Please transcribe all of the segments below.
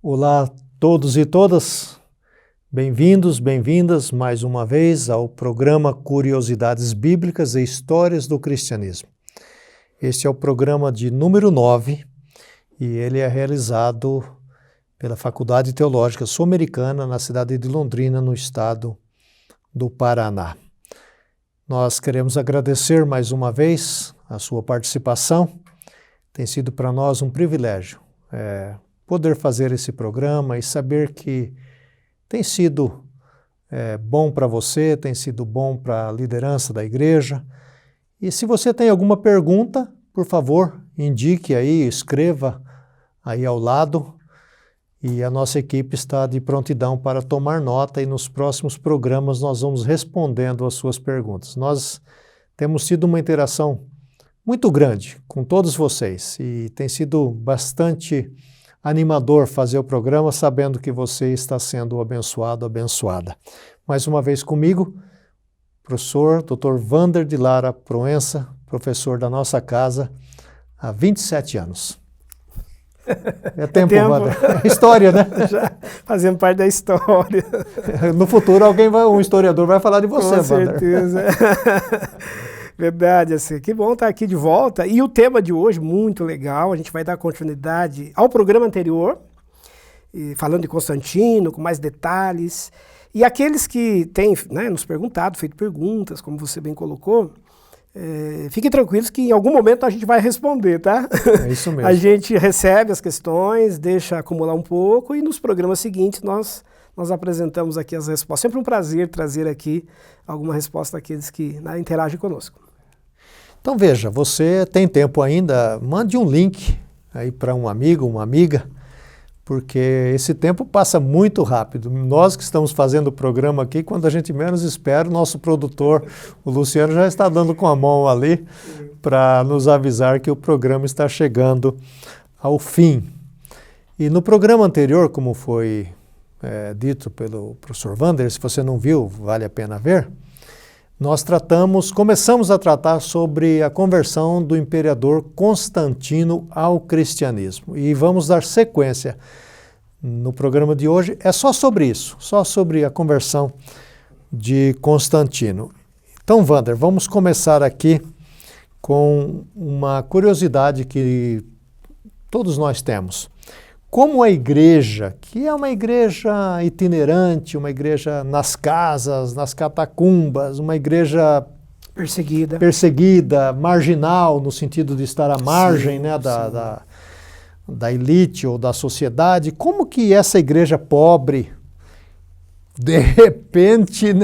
Olá a todos e todas, bem-vindos, bem-vindas mais uma vez ao programa Curiosidades Bíblicas e Histórias do Cristianismo. Este é o programa de número 9 e ele é realizado pela Faculdade Teológica Sul-Americana na cidade de Londrina, no estado do Paraná. Nós queremos agradecer mais uma vez a sua participação. Tem sido para nós um privilégio poder fazer esse programa e saber que tem sido bom para você, tem sido bom para a liderança da igreja. E se você tem alguma pergunta, por favor, indique aí, escreva aí ao lado. E a nossa equipe está de prontidão para tomar nota e nos próximos programas nós vamos respondendo as suas perguntas. Nós temos tido uma interação muito grande com todos vocês e tem sido bastante animador fazer o programa sabendo que você está sendo abençoado, abençoada. Mais uma vez comigo, professor Dr. Wander de Lara Proença, professor da nossa casa há 27 anos. É tempo, Wander. É história, né? Já fazendo parte da história. No futuro um historiador vai falar de você, Com certeza. Verdade, assim, que bom estar aqui de volta. E o tema de hoje, muito legal, a gente vai dar continuidade ao programa anterior, falando de Constantino, com mais detalhes. E aqueles que têm nos perguntado, feito perguntas, como você bem colocou, fiquem tranquilos que em algum momento a gente vai responder, tá? É isso mesmo. A gente recebe as questões, deixa acumular um pouco e nos programas seguintes nós apresentamos aqui as respostas. Sempre um prazer trazer aqui alguma resposta daqueles que interagem conosco. Então veja, você tem tempo ainda, mande um link aí para um amigo, uma amiga, porque esse tempo passa muito rápido. Nós que estamos fazendo o programa aqui, quando a gente menos espera, o nosso produtor, o Luciano, já está dando com a mão ali para nos avisar que o programa está chegando ao fim. E no programa anterior, como foi dito pelo professor Wander, se você não viu, vale a pena ver, nós começamos a tratar sobre a conversão do imperador Constantino ao cristianismo. E vamos dar sequência no programa de hoje, é só sobre isso, só sobre a conversão de Constantino. Então, Wander, vamos começar aqui com uma curiosidade que todos nós temos. Como a igreja, que é uma igreja itinerante, uma igreja nas casas, nas catacumbas, uma igreja perseguida, marginal, no sentido de estar à margem da elite ou da sociedade, como que essa igreja pobre, de repente,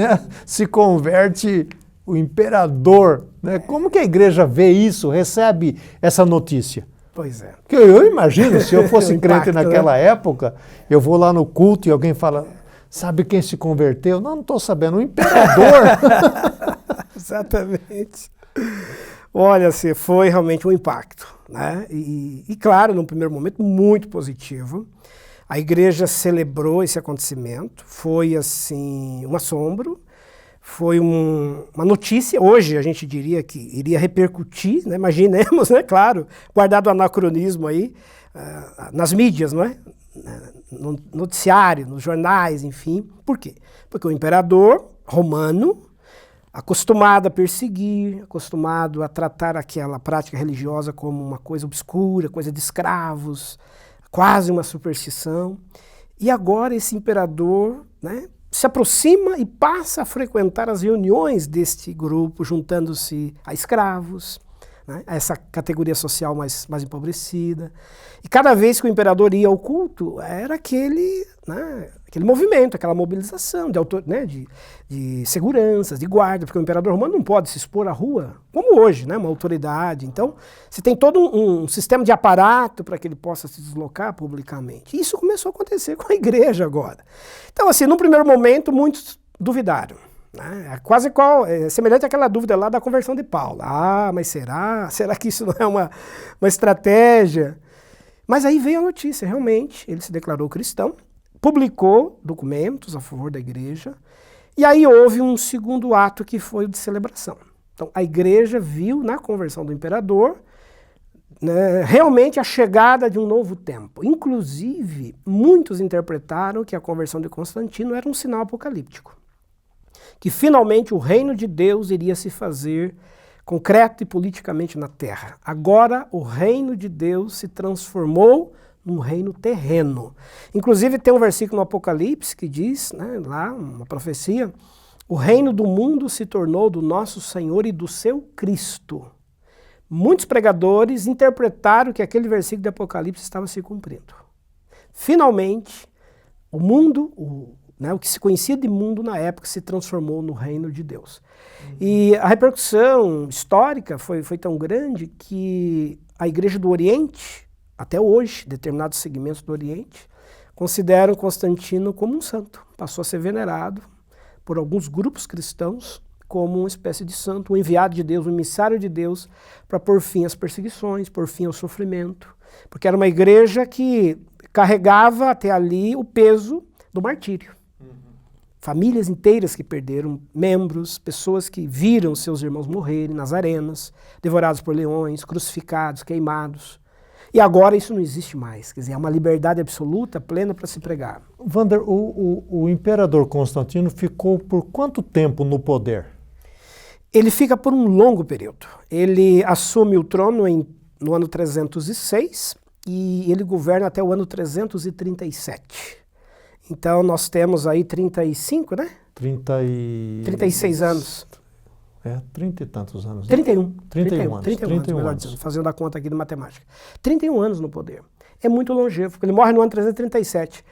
se converte o imperador? Como que a igreja vê isso, recebe essa notícia? Pois é. Porque eu imagino, se eu fosse crente naquela época, eu vou lá no culto e alguém fala, sabe quem se converteu? Não estou sabendo, o imperador. Exatamente. Olha, assim, foi realmente um impacto, E claro, num primeiro momento, muito positivo. A igreja celebrou esse acontecimento, foi assim, um assombro. Foi uma notícia, hoje a gente diria que iria repercutir, imaginemos, claro, guardado o anacronismo aí, nas mídias, no noticiário, nos jornais, enfim. Por quê? Porque o imperador romano, acostumado a perseguir, acostumado a tratar aquela prática religiosa como uma coisa obscura, coisa de escravos, quase uma superstição, e agora esse imperador, se aproxima e passa a frequentar as reuniões deste grupo, juntando-se a escravos, a essa categoria social mais empobrecida. E cada vez que o imperador ia ao culto, era aquele movimento, aquela mobilização de seguranças, de guarda, porque o imperador romano não pode se expor à rua, como hoje, uma autoridade. Então, você tem todo um sistema de aparato para que ele possa se deslocar publicamente. E isso começou a acontecer com a igreja agora. Então, assim, no primeiro momento, muitos duvidaram. Semelhante àquela dúvida lá da conversão de Paulo. Mas será? Será que isso não é uma estratégia? Mas aí veio a notícia, realmente, ele se declarou cristão, publicou documentos a favor da igreja, e aí houve um segundo ato que foi o de celebração. Então, a igreja viu na conversão do imperador né, realmente a chegada de um novo tempo. Inclusive, muitos interpretaram que a conversão de Constantino era um sinal apocalíptico. Que finalmente o reino de Deus iria se fazer concreto e politicamente na terra. Agora o reino de Deus se transformou num reino terreno. Inclusive tem um versículo no Apocalipse que diz, né, lá, uma profecia, o reino do mundo se tornou do nosso Senhor e do seu Cristo. Muitos pregadores interpretaram que aquele versículo de Apocalipse estava se cumprindo. Finalmente, o mundo, o que se conhecia de mundo na época, se transformou no reino de Deus. E a repercussão histórica foi tão grande que a Igreja do Oriente, até hoje, determinados segmentos do Oriente, consideram Constantino como um santo. Passou a ser venerado por alguns grupos cristãos como uma espécie de santo, um enviado de Deus, um emissário de Deus, para pôr fim às perseguições, pôr fim ao sofrimento. Porque era uma igreja que carregava até ali o peso do martírio. Famílias inteiras que perderam membros, pessoas que viram seus irmãos morrerem nas arenas, devorados por leões, crucificados, queimados. E agora isso não existe mais. Quer dizer, é uma liberdade absoluta, plena para se pregar. Wander, o imperador Constantino ficou por quanto tempo no poder? Ele fica por um longo período. Ele assume o trono no ano 306 e ele governa até o ano 337. Então nós temos aí 35, né? 36 anos. 30 e tantos anos. 31. 31 anos. 31 anos, dizendo, fazendo a conta aqui de matemática. 31 anos no poder. É muito longevo, porque ele morre no ano 337.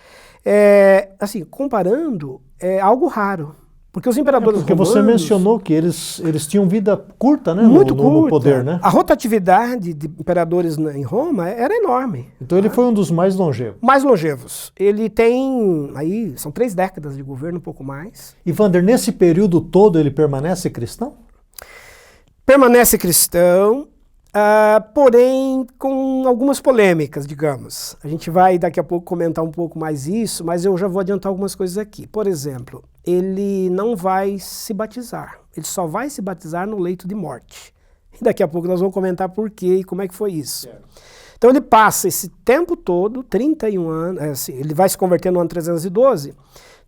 Assim, comparando, é algo raro. Porque os imperadores porque romanos... você mencionou que eles tinham vida curta, né? Muito no curta. Poder, né? A rotatividade de imperadores em Roma era enorme. Então ele foi um dos mais longevos. Mais longevos. Ele tem, aí, são 3 décadas de governo, um pouco mais. E Wander, nesse período todo ele permanece cristão? Permanece cristão, porém com algumas polêmicas, digamos. A gente vai daqui a pouco comentar um pouco mais isso, mas eu já vou adiantar algumas coisas aqui. Por exemplo, ele não vai se batizar. Ele só vai se batizar no leito de morte. E daqui a pouco nós vamos comentar por quê e como é que foi isso. Então ele passa esse tempo todo, 31 anos, assim, ele vai se converter no ano 312,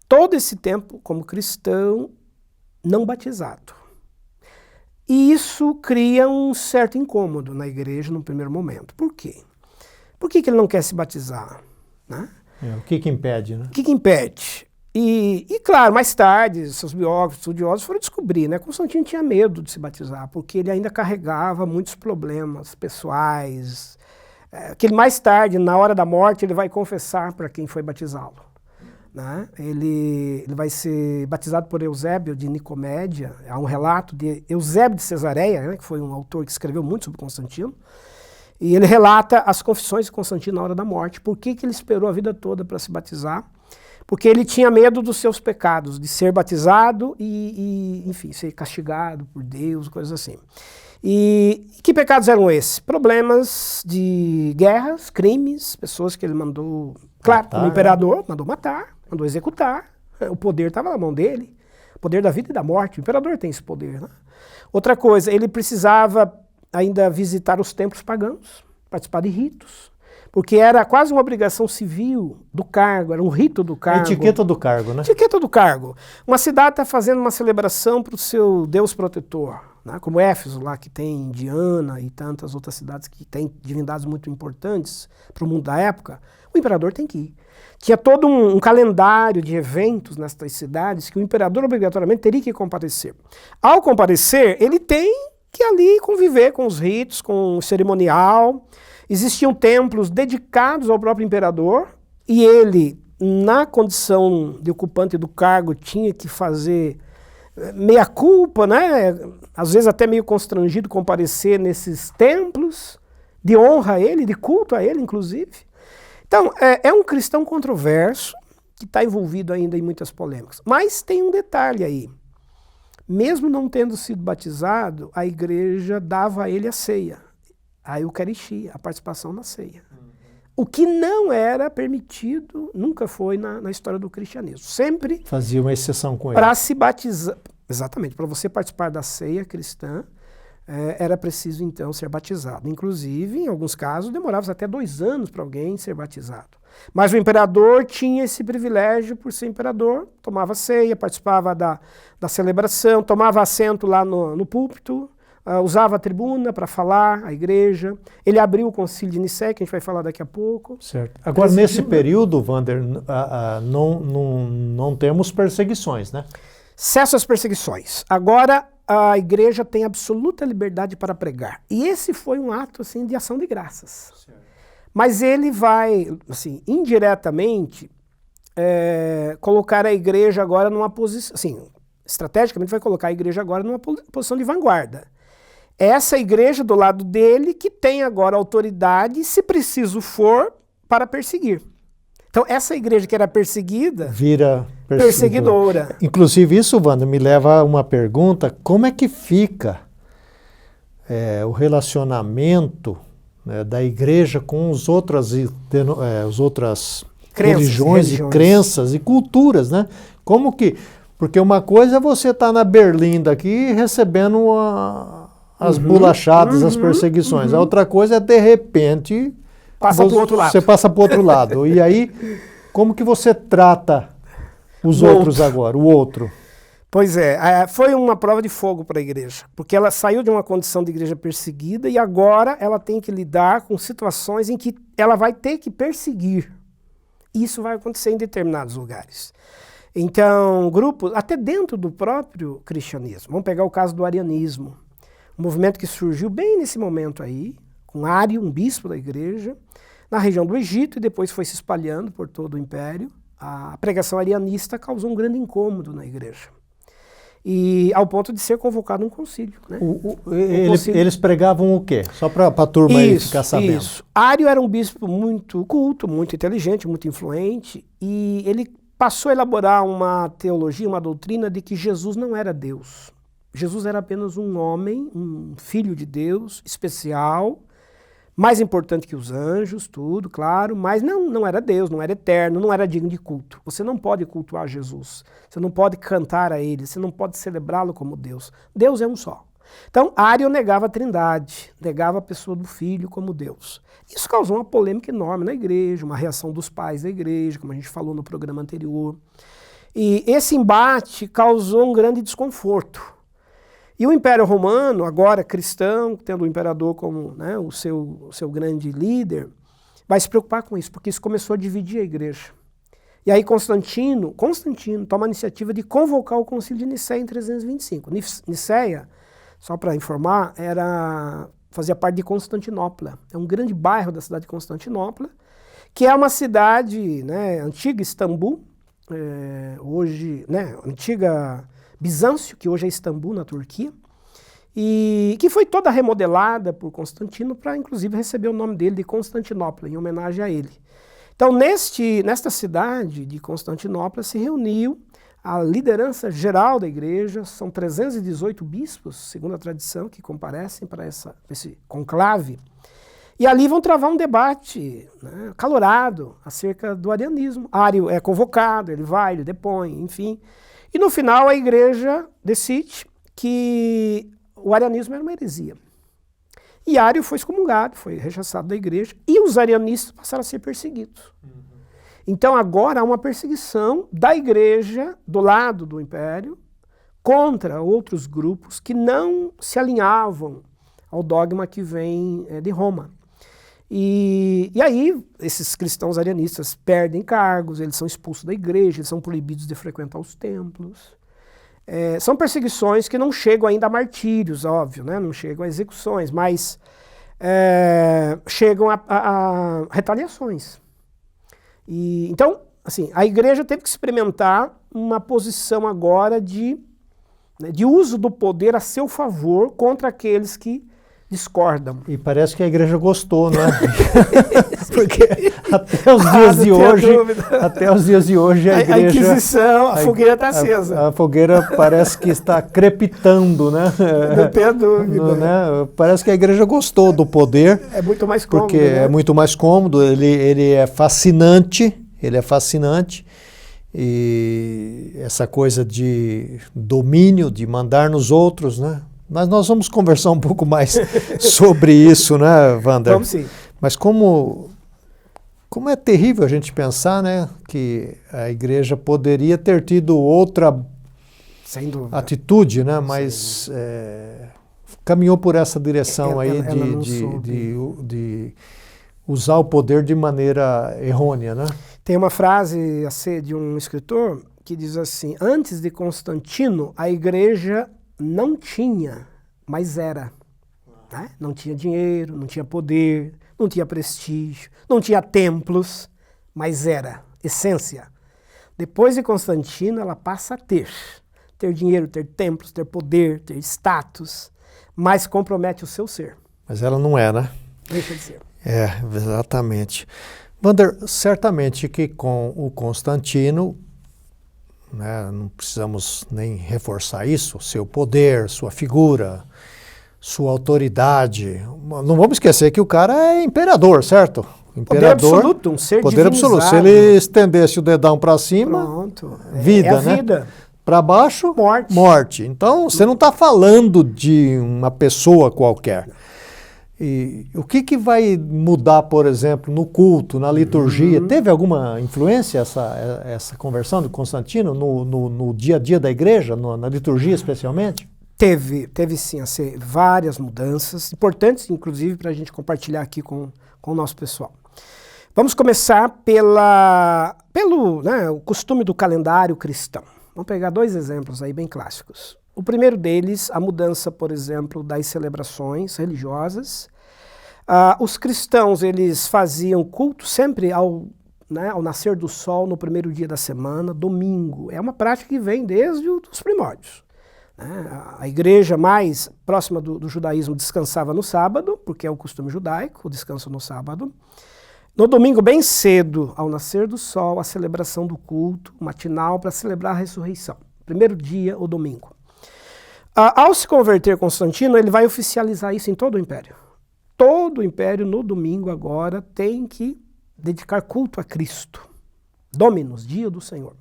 todo esse tempo como cristão não batizado. E isso cria um certo incômodo na igreja no primeiro momento. Por quê? Por que ele não quer se batizar? Né? O que impede, né? O que impede? E claro, mais tarde, seus biógrafos, estudiosos foram descobrir, né? Constantino tinha medo de se batizar, porque ele ainda carregava muitos problemas pessoais, que ele mais tarde, na hora da morte, ele vai confessar para quem foi batizá-lo. Né? Ele vai ser batizado por Eusébio de Nicomédia. Há um relato de Eusébio de Cesareia, né, que foi um autor que escreveu muito sobre Constantino, e ele relata as confissões de Constantino na hora da morte. Por que ele esperou a vida toda para se batizar? Porque ele tinha medo dos seus pecados, de ser batizado e enfim, ser castigado por Deus, coisas assim. E que pecados eram esses? Problemas de guerras, crimes, pessoas que ele mandou, claro, como imperador, mandou matar, mandou executar. O poder estava na mão dele, o poder da vida e da morte. O imperador tem esse poder. Né? Outra coisa, ele precisava ainda visitar os templos pagãos, participar de ritos, porque era quase uma obrigação civil do cargo, era um rito do cargo. A etiqueta do cargo, né? Etiqueta do cargo. Uma cidade está fazendo uma celebração para o seu Deus protetor, né? Como Éfeso, lá que tem Diana e tantas outras cidades que têm divindades muito importantes para o mundo da época, o imperador tem que ir. Tinha todo um calendário de eventos nestas cidades que o imperador obrigatoriamente teria que comparecer. Ao comparecer, ele tem que ali conviver com os ritos, com o cerimonial. Existiam templos dedicados ao próprio imperador e ele, na condição de ocupante do cargo, tinha que fazer meia culpa, né? Às vezes até meio constrangido comparecer nesses templos de honra a ele, de culto a ele, inclusive. Então, é um cristão controverso que está envolvido ainda em muitas polêmicas. Mas tem um detalhe aí. Mesmo não tendo sido batizado, a igreja dava a ele a ceia, a eucaristia, a participação na ceia. O que não era permitido, nunca foi na história do cristianismo. Sempre fazia uma exceção com ele. Para se batizar, exatamente, para você participar da ceia cristã, era preciso então ser batizado. Inclusive, em alguns casos, demorava até 2 anos para alguém ser batizado. Mas o imperador tinha esse privilégio por ser imperador, tomava ceia, participava da celebração, tomava assento lá no púlpito, usava a tribuna para falar, a igreja. Ele abriu o concílio de Nicéia, que a gente vai falar daqui a pouco. Certo. Agora, nesse período, Wander, não temos perseguições, né? Cessam as perseguições. Agora, a igreja tem absoluta liberdade para pregar. E esse foi um ato assim, de ação de graças. Certo. Mas ele vai, assim, indiretamente, colocar a igreja agora numa posição, assim, estrategicamente vai colocar a igreja agora numa posição de vanguarda. Essa igreja do lado dele que tem agora autoridade, se preciso for, para perseguir. Então essa igreja que era perseguida, vira perseguidora. Inclusive isso, Wander, me leva a uma pergunta: como é que fica o relacionamento da igreja com as outras religiões e crenças e culturas, né? Como que... Porque uma coisa é você estar na Berlinda aqui recebendo as bolachadas, as perseguições. A outra coisa é, de repente... Passa para o outro lado. Você passa para o outro lado. E aí, como que você trata os outros agora, o outro? Pois foi uma prova de fogo para a igreja, porque ela saiu de uma condição de igreja perseguida e agora ela tem que lidar com situações em que ela vai ter que perseguir. Isso vai acontecer em determinados lugares. Então, grupos, até dentro do próprio cristianismo, vamos pegar o caso do arianismo, um movimento que surgiu bem nesse momento aí, com Ário, um bispo da igreja, na região do Egito e depois foi se espalhando por todo o império. A pregação arianista causou um grande incômodo na igreja. E ao ponto de ser convocado um concílio. Né? Eles pregavam o quê? Só para a turma aí ficar sabendo. Isso. Ário era um bispo muito culto, muito inteligente, muito influente, e ele passou a elaborar uma teologia, uma doutrina de que Jesus não era Deus. Jesus era apenas um homem, um filho de Deus, especial, mais importante que os anjos, tudo, claro, mas não era Deus, não era eterno, não era digno de culto. Você não pode cultuar Jesus, você não pode cantar a Ele, você não pode celebrá-lo como Deus. Deus é um só. Então, Ário negava a trindade, negava a pessoa do Filho como Deus. Isso causou uma polêmica enorme na igreja, uma reação dos pais da igreja, como a gente falou no programa anterior. E esse embate causou um grande desconforto. E o Império Romano, agora cristão, tendo o imperador como, né, o seu grande líder, vai se preocupar com isso, porque isso começou a dividir a igreja. E aí Constantino toma a iniciativa de convocar o Concílio de Nicéia em 325. Nicéia, só para informar, fazia parte de Constantinopla. É um grande bairro da cidade de Constantinopla, que é uma cidade, né, antiga Istambul, hoje, né, antiga Bizâncio, que hoje é Istambul, na Turquia, e que foi toda remodelada por Constantino para, inclusive, receber o nome dele de Constantinopla, em homenagem a ele. Então, nesta cidade de Constantinopla se reuniu a liderança geral da igreja, são 318 bispos, segundo a tradição, que comparecem para esse conclave, e ali vão travar um debate, né, acalorado acerca do arianismo. Ário é convocado, ele vai, ele depõe, enfim. E no final a igreja decide que o arianismo era uma heresia. E Ário foi excomungado, foi rechaçado da igreja, e os arianistas passaram a ser perseguidos. Então agora há uma perseguição da igreja, do lado do império, contra outros grupos que não se alinhavam ao dogma que vem de Roma. E aí esses cristãos arianistas perdem cargos, eles são expulsos da igreja, eles são proibidos de frequentar os templos. São perseguições que não chegam ainda a martírios, óbvio, né? Não chegam a execuções, mas chegam a retaliações. E, então, assim, a igreja teve que experimentar uma posição agora de uso do poder a seu favor contra aqueles que discordam. E parece que a igreja gostou, né? Porque até os dias de hoje a igreja... A Inquisição, a fogueira está acesa. A fogueira parece que está crepitando, né? Não tenha dúvida. Né? Parece que a igreja gostou do poder. É muito mais cômodo. Porque é muito mais cômodo, ele é fascinante, e essa coisa de domínio, de mandar nos outros, né? Mas nós vamos conversar um pouco mais sobre isso, né, Wander? Vamos sim. Mas como é terrível a gente pensar, né, que a igreja poderia ter tido outra Sem dúvida. atitude, né, mas caminhou por essa direção aí ela de usar o poder de maneira errônea, né? Tem uma frase de um escritor que diz assim: antes de Constantino, a igreja não tinha, mas era. Né? Não tinha dinheiro, não tinha poder, não tinha prestígio, não tinha templos, mas era essência. Depois de Constantino, ela passa a ter dinheiro, ter templos, ter poder, ter status, mas compromete o seu ser. Mas ela não é, né? Deixa de ser. Exatamente. Wander, certamente que com o Constantino, né, não precisamos nem reforçar isso, seu poder, sua figura, sua autoridade. Não vamos esquecer que o cara é imperador, certo? Poder absoluto, um ser poder absoluto. Se ele estendesse o dedão para cima, pronto, vida, é a né? vida. Para baixo, morte. Então, você não está falando de uma pessoa qualquer. E o que vai mudar, por exemplo, no culto, na liturgia? Teve alguma influência essa conversão de Constantino no dia a dia da igreja, na liturgia especialmente? Teve sim, assim, várias mudanças, importantes, inclusive, para a gente compartilhar aqui com o nosso pessoal. Vamos começar pelo o costume do calendário cristão. Vamos pegar 2 exemplos aí bem clássicos. O primeiro deles, a mudança, por exemplo, das celebrações religiosas. Os cristãos, eles faziam culto sempre ao nascer do sol no primeiro dia da semana, domingo. É uma prática que vem desde os primórdios. A igreja mais próxima do judaísmo descansava no sábado, porque é o costume judaico, o descanso no sábado. No domingo, bem cedo, ao nascer do sol, a celebração do culto matinal para celebrar a ressurreição. Primeiro dia, o domingo. Ao se converter Constantino, ele vai oficializar isso em todo o império. Todo o império, no domingo agora, tem que dedicar culto a Cristo. Dominus, dia do Senhor.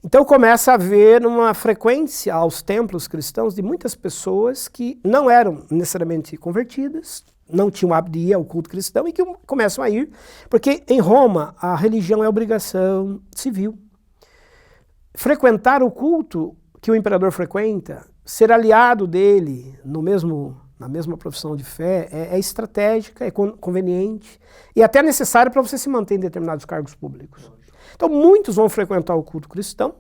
Então começa a haver uma frequência aos templos cristãos de muitas pessoas que não eram necessariamente convertidas, não tinham hábito de ir ao culto cristão e que começam a ir, porque em Roma a religião é obrigação civil. Frequentar o culto que o imperador frequenta, ser aliado dele na mesma profissão de fé, é estratégica, é conveniente e até necessário para você se manter em determinados cargos públicos. Então muitos vão frequentar o culto cristão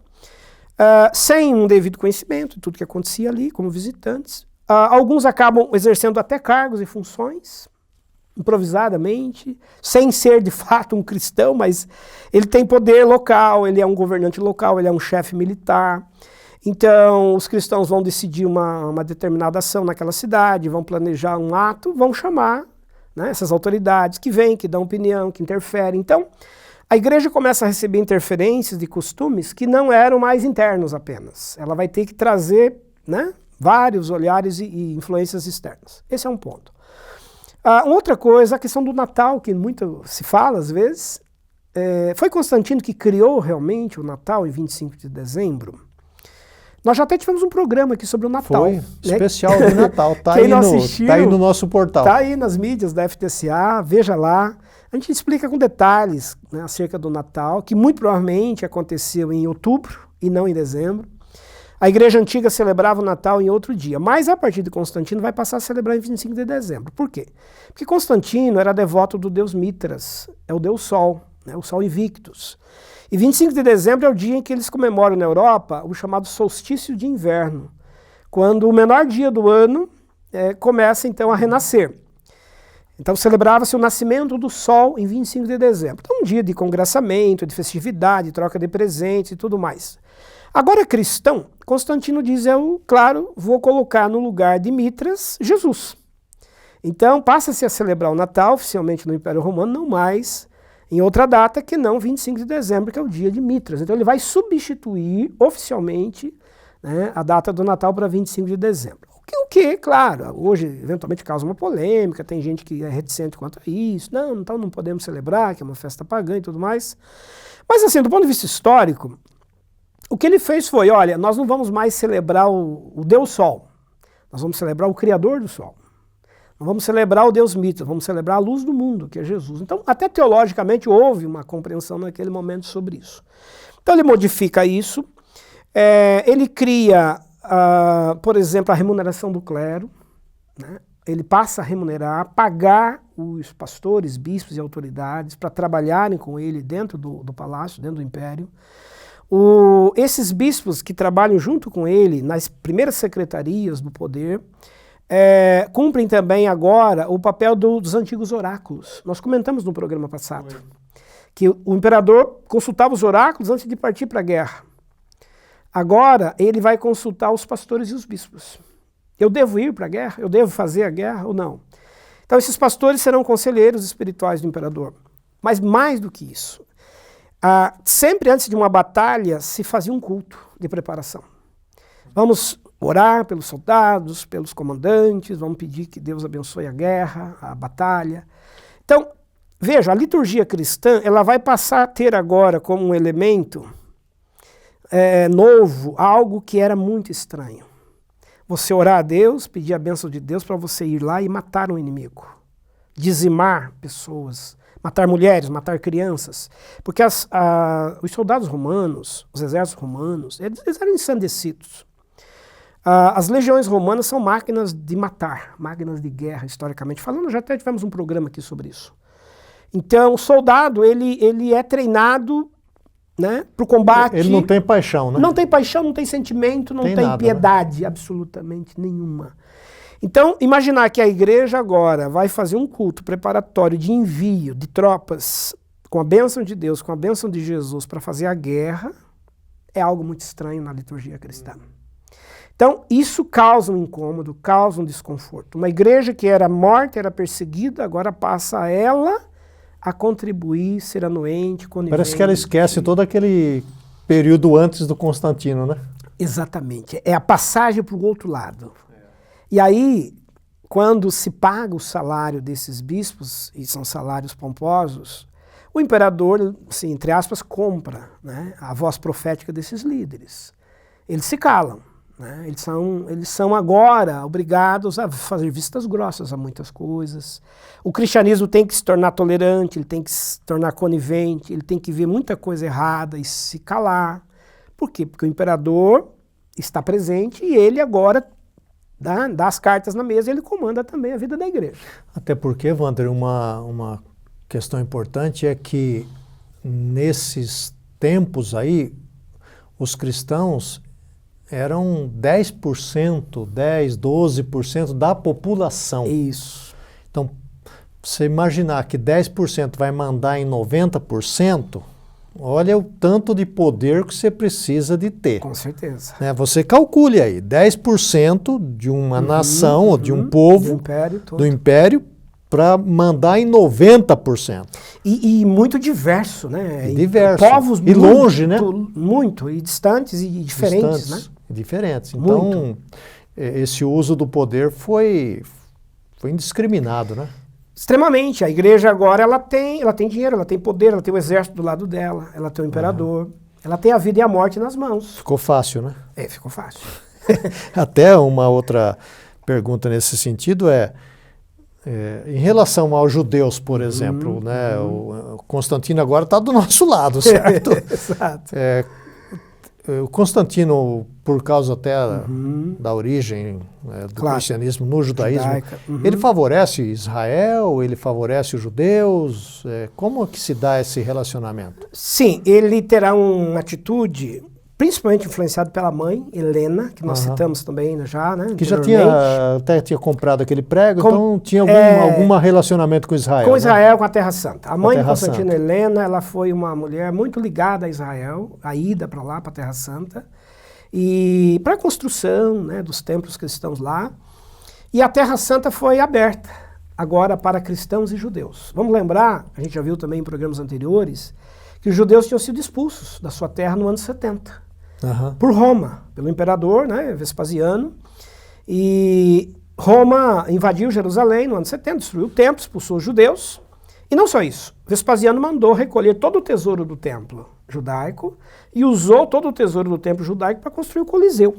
sem um devido conhecimento de tudo que acontecia ali, como visitantes. Alguns acabam exercendo até cargos e funções, improvisadamente, sem ser de fato um cristão, mas ele tem poder local, ele é um governante local, ele é um chefe militar. Então, os cristãos vão decidir uma determinada ação naquela cidade, vão planejar um ato, vão chamar essas autoridades que vêm, que dão opinião, que interferem. Então, a igreja começa a receber interferências de costumes que não eram mais internos apenas. Ela vai ter que trazer vários olhares e influências externas. Esse é um ponto. Outra coisa, a questão do Natal, que muito se fala às vezes. Foi Constantino que criou realmente o Natal em 25 de dezembro? Nós já até tivemos um programa aqui sobre o Natal. Foi, especial do Natal. Está aí no nosso portal. Está aí nas mídias da FTCA, veja lá. A gente explica com detalhes acerca do Natal, que muito provavelmente aconteceu em outubro e não em dezembro. A igreja antiga celebrava o Natal em outro dia, mas a partir de Constantino vai passar a celebrar em 25 de dezembro. Por quê? Porque Constantino era devoto do deus Mitras, é o deus Sol, o Sol Invictus. E 25 de dezembro é o dia em que eles comemoram na Europa o chamado solstício de inverno, quando o menor dia do ano começa então a renascer. Então celebrava-se o nascimento do Sol em 25 de dezembro. Então um dia de congraçamento, de festividade, troca de presentes e tudo mais. Agora cristão, Constantino diz, claro, vou colocar no lugar de Mitras, Jesus. Então passa-se a celebrar o Natal oficialmente no Império Romano, não mais em outra data que não 25 de dezembro, que é o dia de Mitras. Então ele vai substituir oficialmente a data do Natal para 25 de dezembro. O que, claro, hoje eventualmente causa uma polêmica, tem gente que é reticente quanto a isso, então não podemos celebrar, que é uma festa pagã e tudo mais. Mas assim, do ponto de vista histórico, o que ele fez foi, olha, nós não vamos mais celebrar o Deus Sol, Nós vamos celebrar o Criador do Sol. Não vamos celebrar o Deus mito, vamos celebrar a luz do mundo, que é Jesus. Então, até teologicamente, houve uma compreensão naquele momento sobre isso. Então, ele modifica isso. Ele cria, por exemplo, a remuneração do clero. Né? Ele passa a remunerar, pagar os pastores, bispos e autoridades para trabalharem com ele dentro do palácio, dentro do império. Esses bispos que trabalham junto com ele nas primeiras secretarias do poder, cumprem também agora o papel dos antigos oráculos. Nós comentamos no programa passado que o imperador consultava os oráculos antes de partir para a guerra. Agora ele vai consultar os pastores e os bispos. Eu devo ir para a guerra? Eu devo fazer a guerra ou não? Então esses pastores serão conselheiros espirituais do imperador. Mas mais do que isso, sempre antes de uma batalha se fazia um culto de preparação. Vamos orar pelos soldados, pelos comandantes, vamos pedir que Deus abençoe a guerra, a batalha. Então, veja, a liturgia cristã ela vai passar a ter agora como um elemento novo, algo que era muito estranho. Você orar a Deus, pedir a bênção de Deus para você ir lá e matar um inimigo, dizimar pessoas, matar mulheres, matar crianças. Porque os soldados romanos, os exércitos romanos, eles eram ensandecidos. As legiões romanas são máquinas de matar, máquinas de guerra, historicamente falando. Já até tivemos um programa aqui sobre isso. Então, o soldado, ele é treinado, né, para o combate. Ele não tem paixão, né? Não tem paixão, não tem sentimento, não tem nada, piedade, né? Absolutamente nenhuma. Então, imaginar que a igreja agora vai fazer um culto preparatório de envio de tropas com a bênção de Deus, com a bênção de Jesus para fazer a guerra, é algo muito estranho na liturgia cristã. Então, isso causa um incômodo, causa um desconforto. Uma igreja que era morta, era perseguida, agora passa ela a contribuir, ser anuente, conivente. Parece que ela esquece todo aquele período antes do Constantino, né? Exatamente. É a passagem para o outro lado. E aí, quando se paga o salário desses bispos, e são salários pomposos, o imperador, assim, entre aspas, compra, né, a voz profética desses líderes. Eles se calam. Né? Eles são agora obrigados a fazer vistas grossas a muitas coisas. O cristianismo tem que se tornar tolerante, ele tem que se tornar conivente, ele tem que ver muita coisa errada e se calar. Por quê? Porque o imperador está presente e ele agora dá as cartas na mesa e ele comanda também a vida da igreja. Até porque, Wander, uma questão importante é que nesses tempos aí, os cristãos eram 10%, 12% da população. Isso. Então, você imaginar que 10% vai mandar em 90%, olha o tanto de poder que você precisa de ter. Com certeza. Né? Você calcule aí, 10% de uma nação, ou de um povo, do império, para mandar em 90%. E muito diverso, né? Diverso. Povos e longe, né? Muito, e distantes e diferentes, né? Diferentes. Então, esse uso do poder foi indiscriminado, né? Extremamente. A igreja agora ela tem dinheiro, ela tem poder, ela tem o exército do lado dela, ela tem o imperador, ela tem a vida e a morte nas mãos. Ficou fácil, né? Ficou fácil. Até uma outra pergunta nesse sentido em relação aos judeus, por exemplo, né? O Constantino agora está do nosso lado, certo? Exato. O Constantino, por causa até da origem do cristianismo no judaísmo, ele favorece Israel, ele favorece os judeus? Como que se dá esse relacionamento? Sim, ele terá uma atitude, principalmente influenciado pela mãe, Helena, que nós citamos também já, né? Que já até tinha comprado aquele prego, então tinha algum relacionamento com Israel. Com Israel, né? Com a Terra Santa. A mãe de Santa. Constantino, Helena, ela foi uma mulher muito ligada a Israel, a ida para lá, para a Terra Santa, e para a construção, né, dos templos cristãos lá. E a Terra Santa foi aberta agora para cristãos e judeus. Vamos lembrar, a gente já viu também em programas anteriores, que os judeus tinham sido expulsos da sua terra no ano 70. Por Roma, pelo imperador, né, Vespasiano, e Roma invadiu Jerusalém no ano 70, destruiu o templo, expulsou os judeus, e não só isso, Vespasiano mandou recolher todo o tesouro do templo judaico e usou todo o tesouro do templo judaico para construir o Coliseu.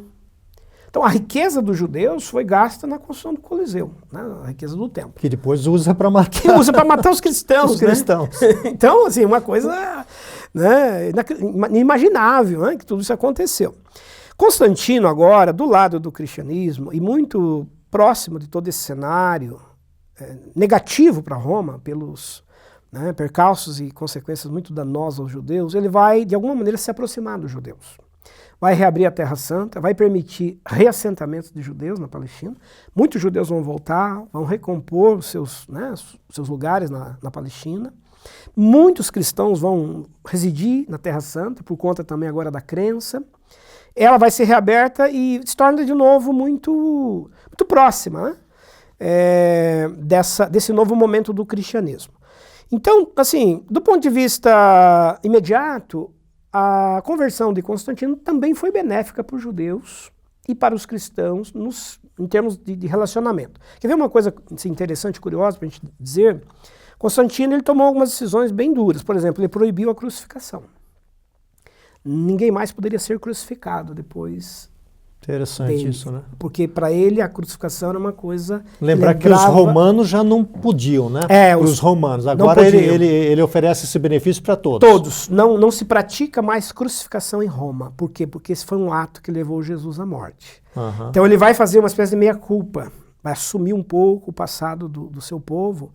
Então a riqueza dos judeus foi gasta na construção do Coliseu, né? A riqueza do templo. Que depois usa para matar. Que usa para matar os cristãos. Os cristãos. Então, assim, uma coisa, né, inimaginável, né, que tudo isso aconteceu. Constantino agora, do lado do cristianismo, e muito próximo de todo esse cenário negativo para Roma, pelos percalços e consequências muito danosas aos judeus, ele vai, de alguma maneira, se aproximar dos judeus. Vai reabrir a Terra Santa, vai permitir reassentamentos de judeus na Palestina. Muitos judeus vão voltar, vão recompor os seus lugares na Palestina. Muitos cristãos vão residir na Terra Santa, por conta também agora da crença. Ela vai ser reaberta e se torna de novo muito próxima, né? Desse novo momento do cristianismo. Então, assim, do ponto de vista imediato, a conversão de Constantino também foi benéfica para os judeus e para os cristãos em termos de relacionamento. Quer ver uma coisa assim, interessante, curiosa para a gente dizer? Constantino ele tomou algumas decisões bem duras. Por exemplo, ele proibiu a crucificação. Ninguém mais poderia ser crucificado depois. Interessante dele, isso, né? Porque para ele a crucificação era uma coisa... Lembrar que os romanos já não podiam, né? Os romanos. Agora ele oferece esse benefício para todos. Todos. Não se pratica mais crucificação em Roma. Por quê? Porque esse foi um ato que levou Jesus à morte. Uhum. Então ele vai fazer uma espécie de meia-culpa. Vai assumir um pouco o passado do seu povo,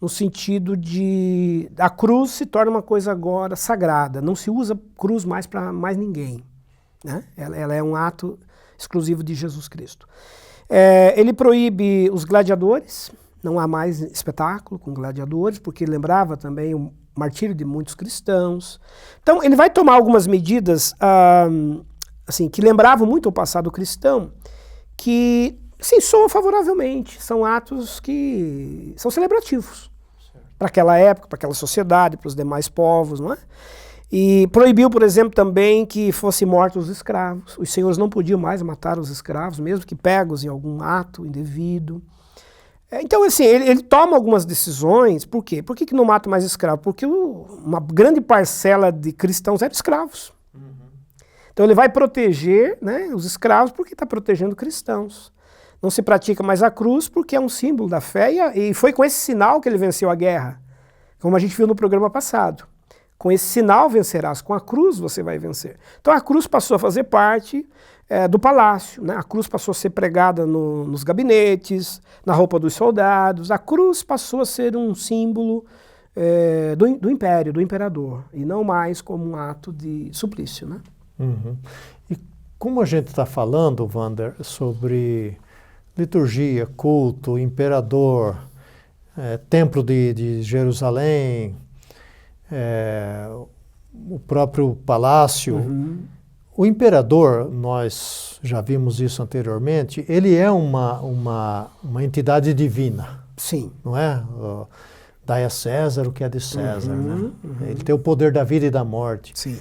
no sentido de... A cruz se torna uma coisa agora sagrada. Não se usa cruz mais para mais ninguém, né? Ela é um ato exclusivo de Jesus Cristo. Ele proíbe os gladiadores, não há mais espetáculo com gladiadores, porque lembrava também o martírio de muitos cristãos. Então ele vai tomar algumas medidas assim, que lembravam muito o passado cristão, que sim, soam favoravelmente, são atos que são celebrativos para aquela época, para aquela sociedade, para os demais povos, não é? E proibiu, por exemplo, também que fossem mortos os escravos. Os senhores não podiam mais matar os escravos, mesmo que pegos em algum ato indevido. Então, assim, ele toma algumas decisões. Por quê? Por que não mata mais escravos? Porque uma grande parcela de cristãos eram escravos. Uhum. Então ele vai proteger, né, os escravos porque está protegendo cristãos. Não se pratica mais a cruz porque é um símbolo da fé e foi com esse sinal que ele venceu a guerra, como a gente viu no programa passado. Com esse sinal vencerás, com a cruz você vai vencer. Então a cruz passou a fazer parte do palácio, né? A cruz passou a ser pregada nos gabinetes, na roupa dos soldados. A cruz passou a ser um símbolo do império, do imperador, e não mais como um ato de suplício, né? Uhum. E como a gente está falando, Wander, sobre liturgia, culto, imperador, templo de Jerusalém, o próprio palácio. Uhum. O imperador, nós já vimos isso anteriormente, ele é uma entidade divina. Sim. Não é? Dai a César o que é de César. Uhum, né? Uhum. Ele tem o poder da vida e da morte. Sim.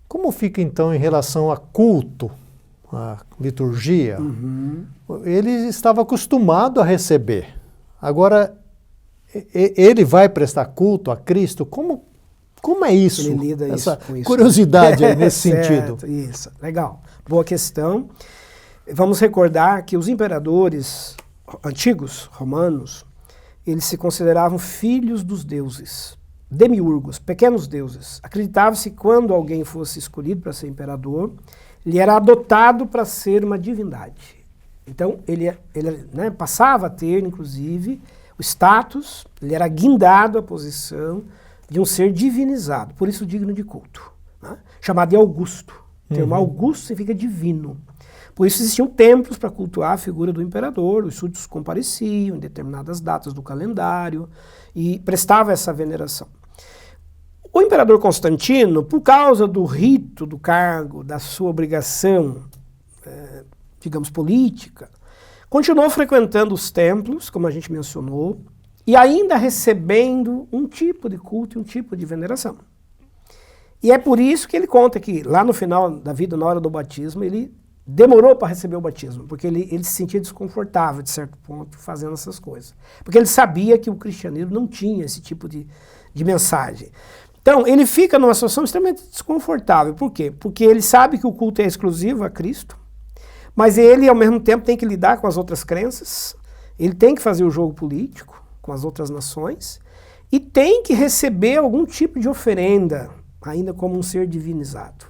Como fica então em relação a culto, a liturgia? Uhum. Ele estava acostumado a receber. Agora, ele vai prestar culto a Cristo? Como é isso? Ele lida essa com isso. Curiosidade aí nesse certo, sentido. Isso, legal. Boa questão. Vamos recordar que os imperadores antigos, romanos, eles se consideravam filhos dos deuses, demiurgos, pequenos deuses. Acreditava-se que quando alguém fosse escolhido para ser imperador, ele era adotado para ser uma divindade. Então, ele né, passava a ter, inclusive, o status, ele era guindado à posição de um ser divinizado, por isso digno de culto, né? Chamado de Augusto. O termo Augusto significa divino. Por isso existiam templos para cultuar a figura do imperador, os súditos compareciam em determinadas datas do calendário e prestava essa veneração. O imperador Constantino, por causa do rito do cargo, da sua obrigação, digamos, política, continuou frequentando os templos, como a gente mencionou, e ainda recebendo um tipo de culto e um tipo de veneração. E é por isso que ele conta que lá no final da vida, na hora do batismo, ele demorou para receber o batismo, porque ele se sentia desconfortável, de certo ponto, fazendo essas coisas. Porque ele sabia que o cristianismo não tinha esse tipo de mensagem. Então, ele fica numa situação extremamente desconfortável. Por quê? Porque ele sabe que o culto é exclusivo a Cristo, Mas ele, ao mesmo tempo, tem que lidar com as outras crenças, ele tem que fazer o jogo político com as outras nações e tem que receber algum tipo de oferenda, ainda como um ser divinizado.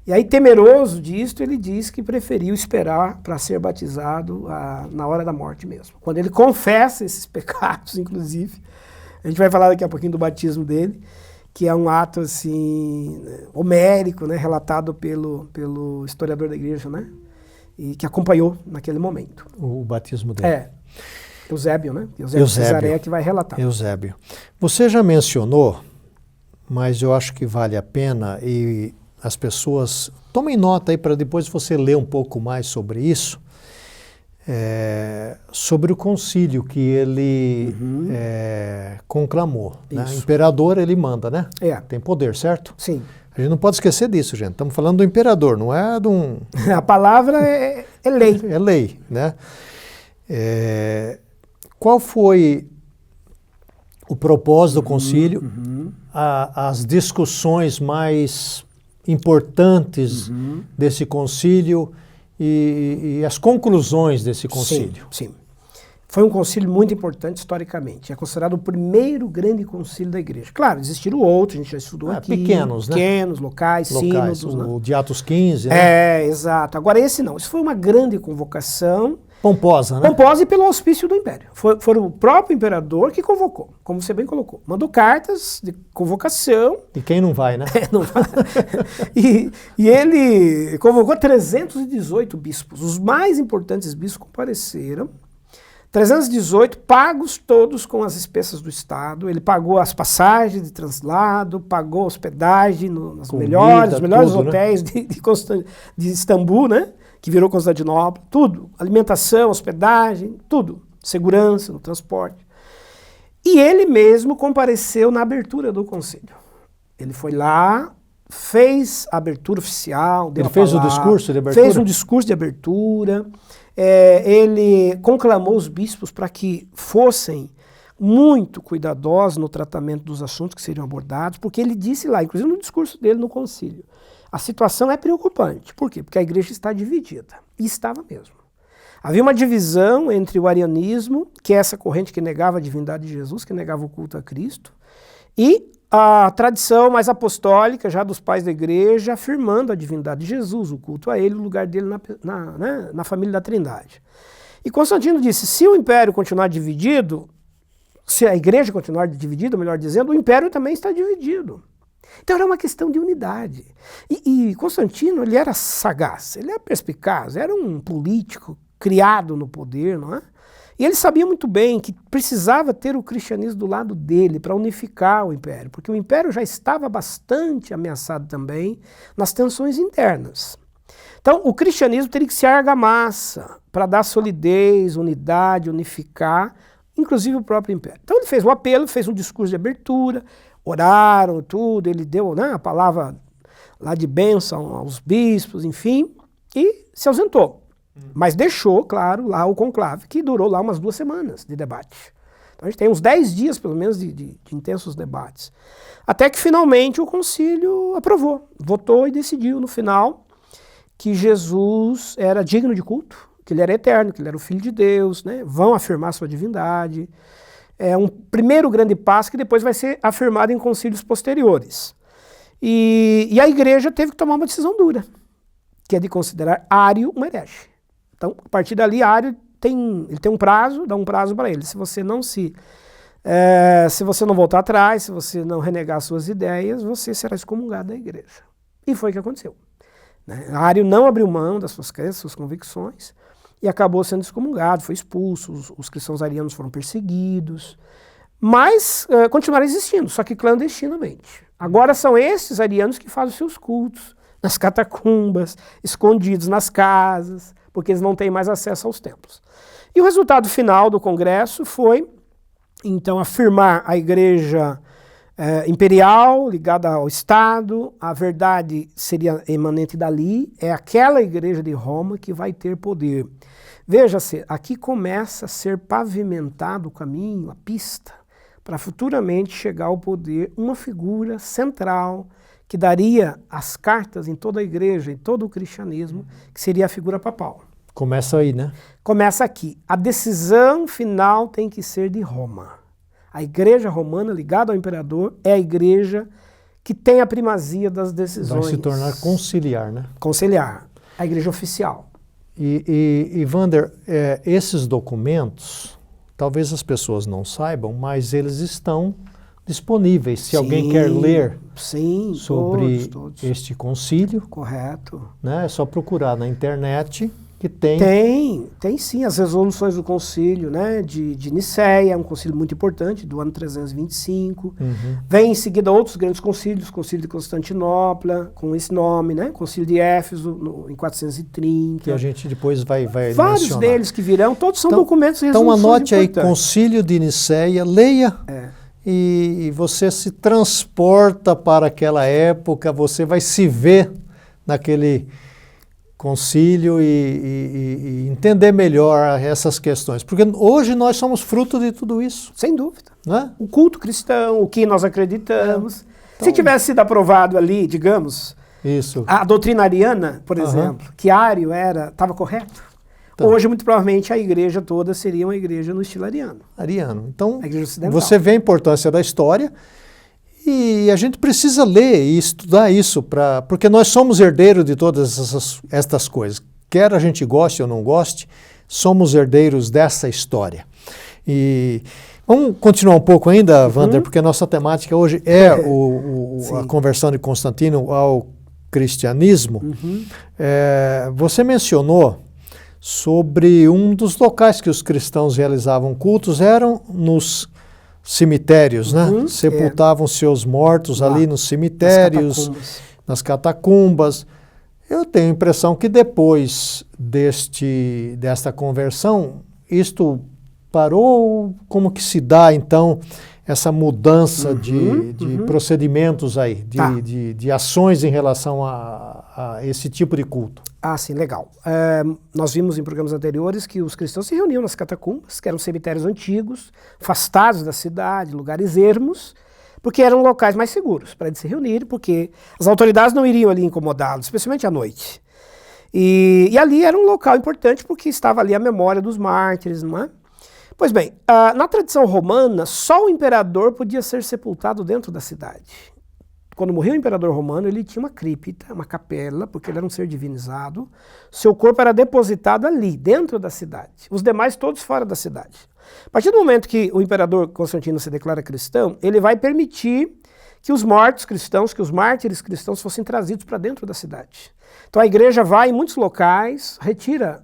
E aí, temeroso disto, ele diz que preferiu esperar para ser batizado na hora da morte mesmo. Quando ele confessa esses pecados, inclusive, a gente vai falar daqui a pouquinho do batismo dele, que é um ato assim homérico, né, relatado pelo historiador da igreja, né, e que acompanhou naquele momento. O batismo dele. Eusébio, né? Eusébio de Cesareia que vai relatar. Eusébio. Você já mencionou, mas eu acho que vale a pena e as pessoas tomem nota aí para depois você ler um pouco mais sobre isso, sobre o concílio que ele conclamou. Né? Imperador ele manda, né? Tem poder, certo? Sim. A gente não pode esquecer disso, gente. Estamos falando do imperador, não é de um... A palavra é lei. É lei, né? Qual foi o propósito do concílio? As discussões mais importantes desse concílio e as conclusões desse concílio. Sim. Foi um concílio muito importante historicamente. É considerado o primeiro grande concílio da igreja. Claro, existiram outros, a gente já estudou aqui. Pequenos, né? Pequenos, locais, sínodos. O de Atos 15, né? Exato. Agora esse não. Isso foi uma grande convocação. Pomposa, né? Pomposa e pelo auspício do império. Foi o próprio imperador que convocou, como você bem colocou. Mandou cartas de convocação. E quem não vai, né? Não vai. E ele convocou 318 bispos. Os mais importantes bispos compareceram. 318 pagos todos com as despesas do Estado. Ele pagou as passagens de translado, pagou a hospedagem nos melhores tudo, hotéis, né? de Istambul, né? Que virou Constantinopla, tudo. Alimentação, hospedagem, tudo. Segurança no transporte. E ele mesmo compareceu na abertura do concílio. Ele foi lá, fez a abertura oficial, deu Ele fez o discurso de abertura? Fez um discurso de abertura. Ele conclamou os bispos para que fossem muito cuidadosos no tratamento dos assuntos que seriam abordados, porque ele disse lá, inclusive no discurso dele no concílio, a situação é preocupante. Por quê? Porque a igreja está dividida. E estava mesmo. Havia uma divisão entre o arianismo, que é essa corrente que negava a divindade de Jesus, que negava o culto a Cristo, e a tradição mais apostólica, já dos pais da igreja, afirmando a divindade de Jesus, o culto a ele, o lugar dele na família da Trindade. E Constantino disse, se o império continuar dividido, se a igreja continuar dividida, melhor dizendo, o império também está dividido. Então era uma questão de unidade. E Constantino, ele era sagaz, ele era perspicaz, era um político criado no poder, não é? E ele sabia muito bem que precisava ter o cristianismo do lado dele para unificar o império, porque o império já estava bastante ameaçado também nas tensões internas. Então o cristianismo teria que ser argamassa para dar solidez, unidade, unificar, inclusive o próprio império. Então ele fez o apelo, fez um discurso de abertura, oraram tudo, ele deu, né, a palavra lá de bênção aos bispos, enfim, e se ausentou. Mas deixou, claro, lá o conclave, que durou lá umas 2 semanas de debate. Então a gente tem uns 10 dias, pelo menos, de intensos debates. Até que finalmente o concílio aprovou, votou e decidiu no final que Jesus era digno de culto, que ele era eterno, que ele era o Filho de Deus, né? Vão afirmar sua divindade. É um primeiro grande passo que depois vai ser afirmado em concílios posteriores. E a igreja teve que tomar uma decisão dura, que é de considerar Ário um herege. Então, a partir dali, Ário ele tem um prazo, dá um prazo para ele. Se você não voltar atrás, se você não renegar suas ideias, você será excomungado da igreja. E foi o que aconteceu. Né? Ário não abriu mão das suas crenças, suas convicções, e acabou sendo excomungado, foi expulso, os cristãos arianos foram perseguidos, mas continuaram existindo, só que clandestinamente. Agora são esses arianos que fazem os seus cultos, nas catacumbas, escondidos nas casas, porque eles não têm mais acesso aos templos. E o resultado final do congresso foi, então, afirmar a igreja imperial, ligada ao Estado, a verdade seria emanente dali, é aquela igreja de Roma que vai ter poder. Veja-se, aqui começa a ser pavimentado o caminho, a pista, para futuramente chegar ao poder uma figura central que daria as cartas em toda a igreja, em todo o cristianismo, que seria a figura papal. Começa aí, né? Começa aqui. A decisão final tem que ser de Roma. A igreja romana, ligada ao imperador, é a igreja que tem a primazia das decisões. Vai se tornar conciliar, né? Conciliar. A igreja oficial. E Wander, esses documentos, talvez as pessoas não saibam, mas eles estão disponíveis. Se alguém quer ler sobre todos. este concílio, correto, né, é só procurar na internet que tem. Tem sim, as resoluções do concílio, né, de Nicéia, é um concílio muito importante, do ano 325. Vem em seguida outros grandes concílios, concílio de Constantinopla, com esse nome, né, concílio de Éfeso, em 430. Que a gente depois vai Vários mencionar. deles que virão, todos são documentos e resoluções resoluções Então anote aí, concílio de Nicéia, leia. E você se transporta para aquela época, você vai se ver naquele concílio e entender melhor essas questões. Porque hoje nós somos fruto de tudo isso. Sem dúvida. Né? O culto cristão, o que nós acreditamos. Então, se tivesse sido aprovado ali, digamos, a doutrina ariana, por exemplo, que Ário estava correto, hoje, muito provavelmente, a igreja toda seria uma igreja no estilo ariano. Então, a igreja ocidental. Você vê a importância da história e a gente precisa ler e estudar isso, porque nós somos herdeiros de todas estas coisas. Quer a gente goste ou não goste, somos herdeiros dessa história. E vamos continuar um pouco ainda, Wander, porque a nossa temática hoje é a conversão de Constantino ao cristianismo. Você mencionou sobre um dos locais que os cristãos realizavam cultos, eram nos cemitérios, né? Sepultavam seus mortos ali nos cemitérios, nas catacumbas. Eu tenho a impressão que depois desta conversão, isto parou. Como que se dá, então, essa mudança de procedimentos aí, de ações em relação a esse tipo de culto? Ah, sim, legal. Nós vimos em programas anteriores que os cristãos se reuniam nas catacumbas, que eram cemitérios antigos, afastados da cidade, lugares ermos, porque eram locais mais seguros para eles se reunirem, porque as autoridades não iriam ali incomodá-los, especialmente à noite. E ali era um local importante porque estava ali a memória dos mártires, não é? Pois bem, na tradição romana, só o imperador podia ser sepultado dentro da cidade. Quando morreu o imperador romano, ele tinha uma cripta, uma capela, porque ele era um ser divinizado. Seu corpo era depositado ali, dentro da cidade. Os demais todos fora da cidade. A partir do momento que o imperador Constantino se declara cristão, ele vai permitir que os mortos cristãos, que os mártires cristãos fossem trazidos para dentro da cidade. Então a igreja vai em muitos locais, retira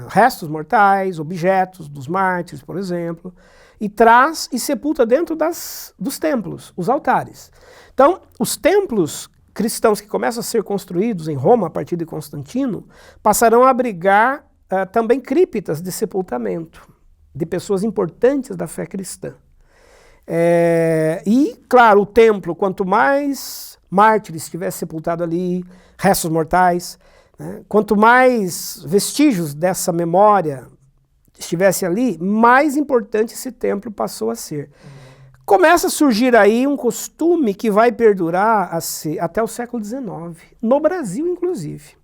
restos mortais, objetos dos mártires, por exemplo, e traz e sepulta dentro dos templos, os altares. Então, os templos cristãos que começam a ser construídos em Roma a partir de Constantino passarão a abrigar também criptas de sepultamento de pessoas importantes da fé cristã. E, claro, o templo, quanto mais mártires tivesse sepultado ali, restos mortais, né, quanto mais vestígios dessa memória estivesse ali, mais importante esse templo passou a ser. Começa a surgir aí um costume que vai perdurar até o século XIX, no Brasil inclusive,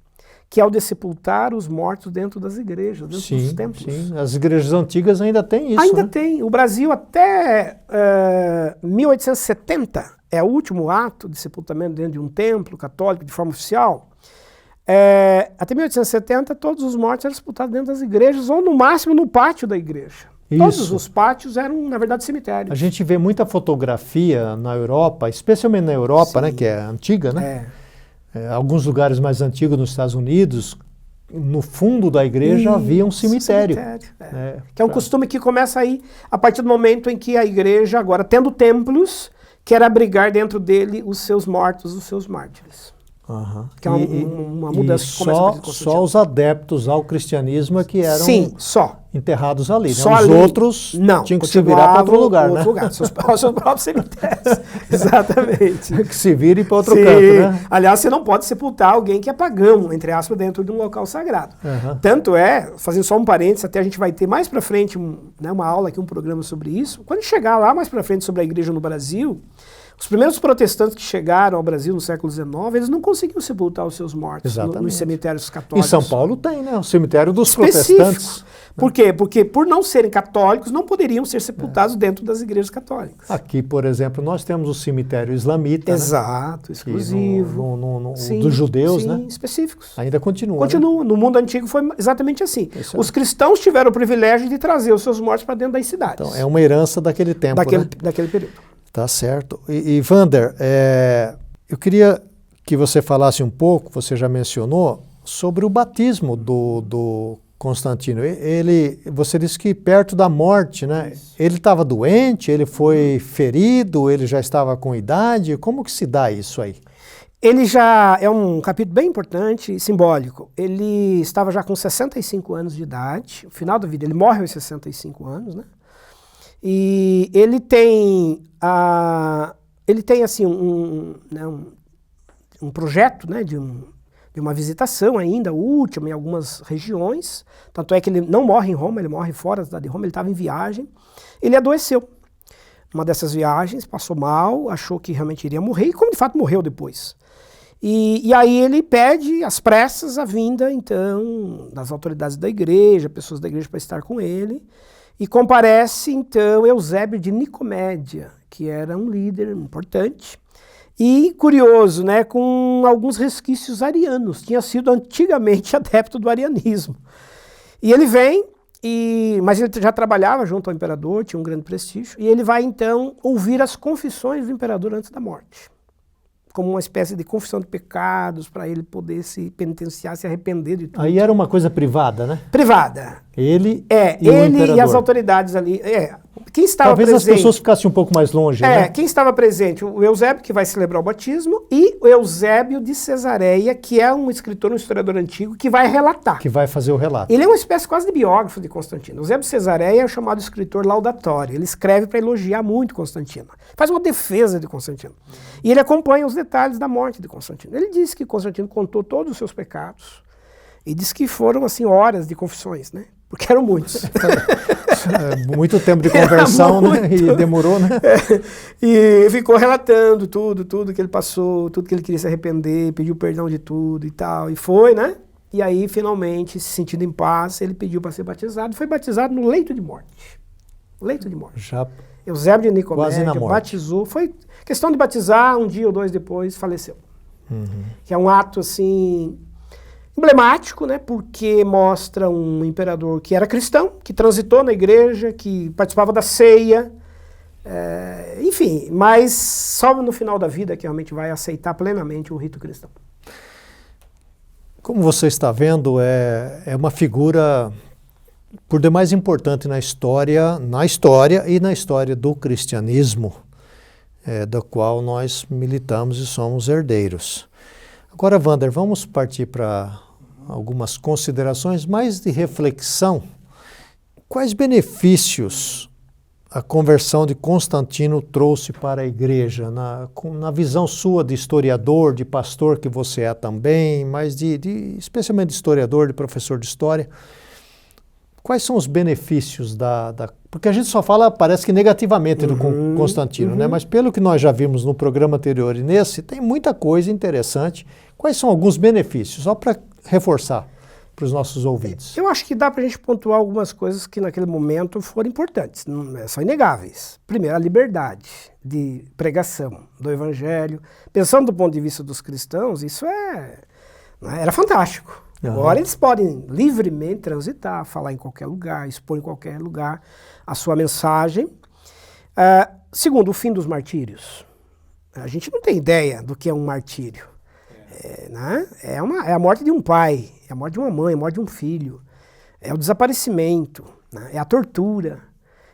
que é o de sepultar os mortos dentro das igrejas, dentro dos templos. Sim, as igrejas antigas ainda têm isso, Ainda tem. O Brasil até 1870 é o último ato de sepultamento dentro de um templo católico de forma oficial. Até 1870 todos os mortos eram sepultados dentro das igrejas ou no máximo no pátio da igreja. Todos os pátios eram, na verdade, cemitérios. A gente vê muita fotografia na Europa, especialmente na Europa, né, que é antiga, né? Alguns lugares mais antigos nos Estados Unidos, no fundo da igreja havia um cemitério. Que é um costume que começa aí a partir do momento em que a igreja, agora tendo templos, quer abrigar dentro dele os seus mortos, os seus mártires. Que é uma mudança que começa a partir de Constantino. Só os adeptos ao cristianismo é que eram enterrados ali. Só né? Os ali. outros tinham que se virar para outro lugar. Seus próprios cemitérios. Exatamente. Que se virem para outro canto. Né? Aliás, você não pode sepultar alguém que é pagão, entre aspas, dentro de um local sagrado. Tanto fazendo só um parênteses, até a gente vai ter mais para frente uma aula aqui, um programa sobre isso. Quando chegar lá mais para frente sobre a igreja no Brasil, Os primeiros protestantes que chegaram ao Brasil no século XIX, eles não conseguiam sepultar os seus mortos nos cemitérios católicos. Em São Paulo tem, né? O cemitério dos protestantes. Por quê? Porque por não serem católicos, não poderiam ser sepultados dentro das igrejas católicas. Aqui, por exemplo, nós temos o cemitério islamita. Exato, né? Exclusivo. Dos judeus, né? Específicos. Ainda continua. Continua. Né? No mundo antigo foi exatamente assim. Os cristãos tiveram o privilégio de trazer os seus mortos para dentro das cidades. Então, é uma herança daquele tempo, daquele período. Tá certo. E Wander, eu queria que você falasse um pouco, você já mencionou, sobre o batismo do Constantino. Você disse que perto da morte, né? Ele estava doente, ele foi ferido, ele já estava com idade. Como que se dá isso aí? Ele já é um capítulo bem importante e simbólico. Ele estava já com 65 anos de idade, no final da vida, ele morre aos 65 anos, né? E ele tem assim um projeto, né, de uma visitação ainda última em algumas regiões. Tanto é que ele não morre em Roma, ele morre fora da cidade de Roma, ele estava em viagem. Ele adoeceu. Uma dessas viagens, passou mal, achou que realmente iria morrer e como de fato morreu depois. E aí ele pede às pressas a vinda, então, das autoridades da igreja, pessoas da igreja para estar com ele. E comparece, então, Eusébio de Nicomédia, que era um líder importante. E, curioso, né, com alguns resquícios arianos. Tinha sido antigamente adepto do arianismo. E ele vem, mas ele já trabalhava junto ao imperador, tinha um grande prestígio. E ele vai, então, ouvir as confissões do imperador antes da morte. Como uma espécie de confissão de pecados, para ele poder se penitenciar, se arrepender de tudo. Aí era uma coisa privada, né? Privada. Ele e as autoridades ali. Quem estava Talvez presente, as pessoas ficassem um pouco mais longe, né? Quem estava presente? O Eusébio, que vai celebrar o batismo, e o Eusébio de Cesareia, que é um escritor, um historiador antigo, que vai relatar. Que vai fazer o relato. Ele é uma espécie quase de biógrafo de Constantino. Eusébio de Cesareia é o chamado escritor laudatório. Ele escreve para elogiar muito Constantino. Faz uma defesa de Constantino. E ele acompanha os detalhes da morte de Constantino. Ele diz que Constantino contou todos os seus pecados e diz que foram, assim, horas de confissões, né? Porque eram muitos. Muito tempo de conversão, né? E demorou, né? E ficou relatando tudo que ele passou, tudo que ele queria se arrepender, pediu perdão de tudo e tal. E foi, né? E aí, finalmente, se sentindo em paz, ele pediu para ser batizado. Foi batizado no leito de morte. Leito de morte. Já Eusébio de Nicomédia quase na morte. Batizou. Foi questão de batizar, um dia ou dois depois, faleceu. Que é um ato, assim, emblemático, né, porque mostra um imperador que era cristão, que transitou na igreja, que participava da ceia, enfim, mas só no final da vida que realmente vai aceitar plenamente o rito cristão. Como você está vendo, é uma figura por demais importante na história e na história do cristianismo, da qual nós militamos e somos herdeiros. Agora, Wander, vamos partir para algumas considerações mais de reflexão. Quais benefícios a conversão de Constantino trouxe para a igreja, na visão sua de historiador, de pastor que você é também, mas especialmente de historiador, de professor de história? Quais são os benefícios porque a gente só fala, parece que negativamente do Constantino, né? Mas pelo que nós já vimos no programa anterior e nesse, tem muita coisa interessante. Quais são alguns benefícios? Só para reforçar para os nossos ouvintes. Eu acho que dá para a gente pontuar algumas coisas que naquele momento foram importantes, são inegáveis. Primeiro, a liberdade de pregação do evangelho. Pensando do ponto de vista dos cristãos, isso era fantástico. Agora eles podem livremente transitar, falar em qualquer lugar, expor em qualquer lugar a sua mensagem. Segundo, o fim dos martírios. A gente não tem ideia do que é um martírio. Né? É a morte de um pai, é a morte de uma mãe, é a morte de um filho, é o desaparecimento, né? É a tortura.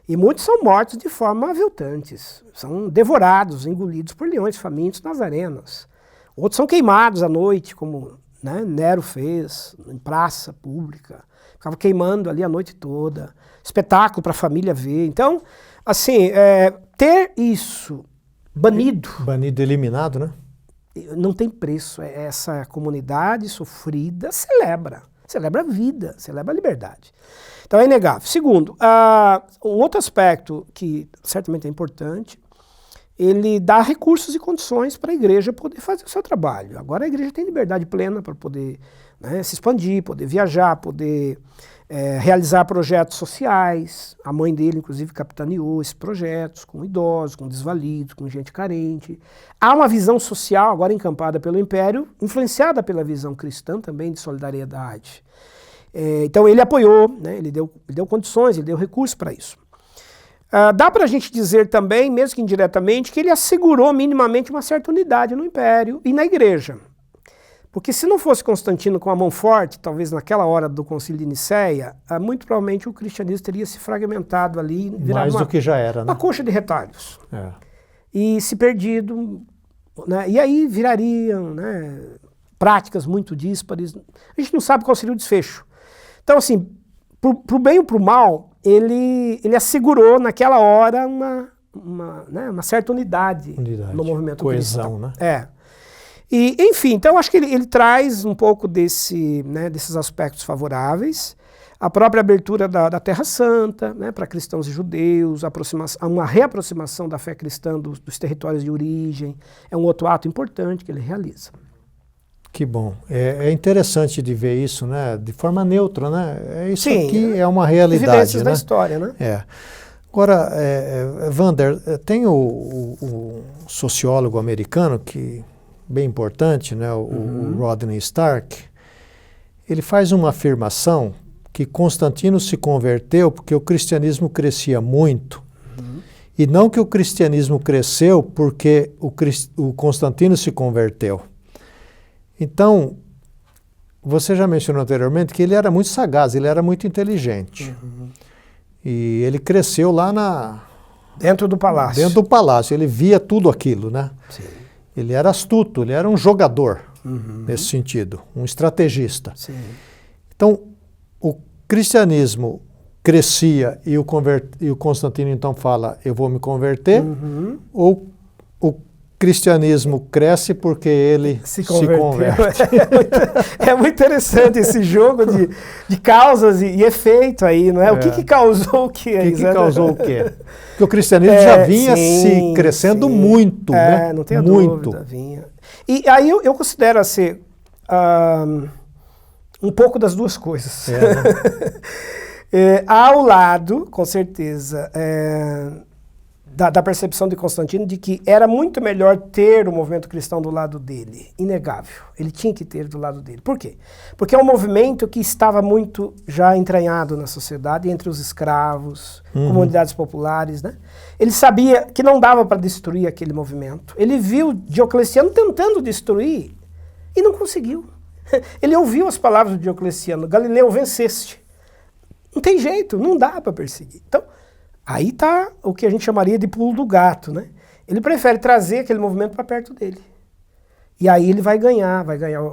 E muitos são mortos de forma aviltantes, são devorados, engolidos por leões famintos nas arenas. Outros são queimados à noite, como, né, Nero fez, em praça pública, ficava queimando ali a noite toda, espetáculo para a família ver. Então, assim, ter isso banido... Banido, eliminado, né? Não tem preço. Essa comunidade sofrida celebra a vida, celebra a liberdade. Então é inegável. Segundo, um outro aspecto que certamente é importante ele dá recursos e condições para a igreja poder fazer o seu trabalho. Agora a igreja tem liberdade plena para poder, né, se expandir, poder viajar, poder realizar projetos sociais. A mãe dele, inclusive, capitaneou esses projetos com idosos, com desvalidos, com gente carente. Há uma visão social agora encampada pelo Império, influenciada pela visão cristã também de solidariedade. Então ele apoiou, né, ele deu condições, ele deu recursos para isso. Dá para a gente dizer também, mesmo que indiretamente, que ele assegurou minimamente uma certa unidade no Império e na Igreja. Porque se não fosse Constantino com a mão forte, talvez naquela hora do Concílio de Nicéia, muito provavelmente o cristianismo teria se fragmentado ali. Mais do que já era, né? Uma coxa de retalhos. E se perdido, né? E aí virariam, né, práticas muito díspares. A gente não sabe qual seria o desfecho. Então, assim, pro bem ou pro mal, ele assegurou naquela hora uma certa unidade no movimento coesão, cristão. Né? E, enfim, então acho que ele traz um pouco desses aspectos favoráveis. A própria abertura da Terra Santa, né, para cristãos e judeus, uma reaproximação da fé cristã dos territórios de origem, é um outro ato importante que ele realiza. Que bom. É interessante de ver isso, né, de forma neutra, né? Isso Sim, aqui é uma realidade. Evidências né? da história, né? Agora, Wander, tem o sociólogo americano, que bem importante, né, o Rodney Stark. Ele faz uma afirmação que Constantino se converteu porque o cristianismo crescia muito, e não que o cristianismo cresceu porque o Constantino se converteu. Então, você já mencionou anteriormente que ele era muito sagaz, ele era muito inteligente. E ele cresceu lá dentro do palácio. Dentro do palácio, ele via tudo aquilo, né? Sim. Ele era astuto, ele era um jogador, nesse sentido, um estrategista. Sim. Então, o cristianismo crescia e o Constantino então fala, eu vou me converter, ou o cristianismo cresce porque ele se converte? É muito interessante esse jogo de causas e efeito aí, não é? O que causou o quê? O que causou o quê? Porque o cristianismo já vinha se crescendo muito, né? Não tenho dúvida, vinha. E aí eu considero assim, um pouco das duas coisas. Ao lado, com certeza, da percepção de Constantino de que era muito melhor ter o movimento cristão do lado dele. Inegável. Ele tinha que ter do lado dele. Por quê? Porque é um movimento que estava muito já entranhado na sociedade, entre os escravos, comunidades populares, né? Ele sabia que não dava para destruir aquele movimento. Ele viu Diocleciano tentando destruir e não conseguiu. Ele ouviu as palavras de Diocleciano, Galileu, venceste. Não tem jeito, não dá para perseguir. Então, aí está o que a gente chamaria de pulo do gato, né? Ele prefere trazer aquele movimento para perto dele. E aí ele vai ganhar